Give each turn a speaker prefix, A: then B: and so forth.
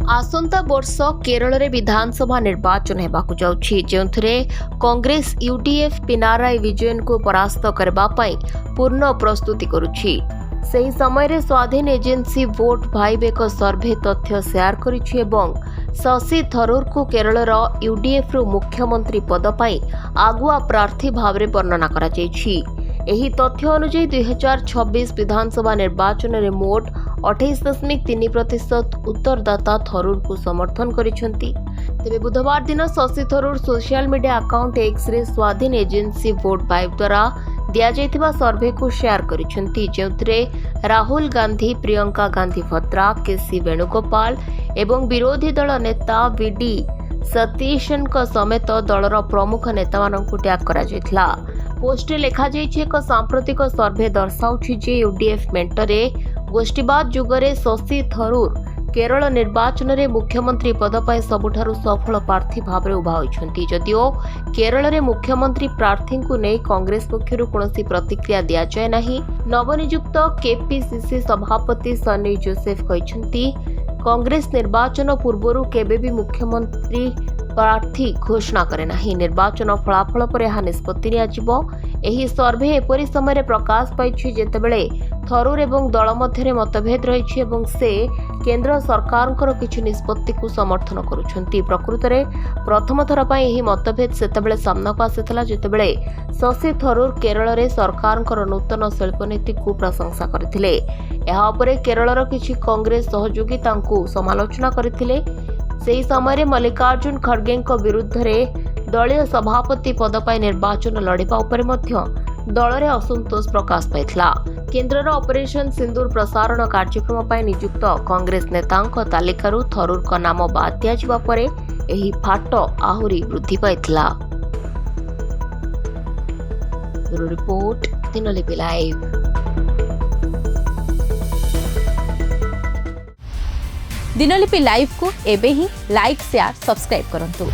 A: आसंता वर्ष केरल रे विधानसभा निर्वाचन हेबाकु जाउछि जेउथरे कांग्रेस यूडीएफ पिनाराई विजयन को परास्त करबा पई पूर्ण प्रस्तुति करुछि। सही समय रे स्वाधीन एजेंसी वोट भाइब एक सर्वे तथ्य शेयर करिछि एवं शशि थरूर को केरल रो यूडीएफ रो मुख्यमंत्री पद पई आगुआ प्रार्थी भाव रे वर्णना करा जायछि। एही तथ्य अनुसार 2026 विधानसभा निर्वाचन में मोट 28.3% उत्तरदाता थरूर को समर्थन करिसेंती। तेबे बुधवार दिन Shashi Tharoor social media account X ray स्वाधीन एजेंसी वोट बाइव द्वारा दिया जायतिबा सर्वे को शेयर करिसेंती जेउथरे राहुल गांधी, प्रियंका गांधी भद्रा, केसी वेणुगोपाल एवं विरोधी दल नेता वीडी सतीशन समेत दलर प्रमुख नेता मानकु टैग करा जायतिला। पोस्ट लिखा जायछि एक सांप्रतिक सर्वे दर्शाउछि जे यूडीएफ मेंटरे गोष्ठीवाद जुगरे शशि थरूर केरल निर्वाचन में मुख्यमंत्री पद पर सबुठारु सफल प्रार्थी भाव उभा होइछन्ति। जदिओ केरल में मुख्यमंत्री प्रार्थी को नहीं कांग्रेस पक्षरु कोनोसी प्रतिक्रिया दिया जाय नाही। नवनियुक्त केपीसीसी सभापति सनी जोसेफ कहिछन्ति कांग्रेस निर्वाचन पूर्व केबे भी मुख्यमंत्री प्रार्थी घोषणा करे नाही। निर्वाचन फलाफल पर यह निष्पत्ति नियाजिबो। एही सर्वे एपरि समय प्रकाश पाइछि जेतेबेले थरूर एवं दल मध्य मतभेद रहिछि एवं से केंद्र सरकारଙ୍କର କିଛି निष्पत्ति को समर्थन करुछन्ति। प्रकृत में प्रथम थर पई एही मतभेद सेतेबेले सामनाକୁ आसितला जेतेबेले शशि थरूर केरल रे सरकारଙ୍କର नूतन शिल्प नीति को प्रशंसा करथिले। एहा उपरे केरलर किछि कांग्रेस सहयोगी तांकु समालोचना करथिले। सेही समय मल्लिकार्जुन खड़गे विरुद्ध रे दलीय सभापति पद पर निर्वाचन लड़िबा उपरे मध्य दल रे असंतोष प्रकाश पाइथिला। केंद्रर ऑपरेशन सिंदूर प्रसारण कार्यक्रम पर नियुक्त कांग्रेस नेतांक तालिकारु थरूर का नाम बाद दिया परे एही फाट आहुरी वृद्धि पाइथिला। Report Dinalipi live.
B: Dinalipi live को एबे ही लाइक शेयर सब्सक्राइब करंतु।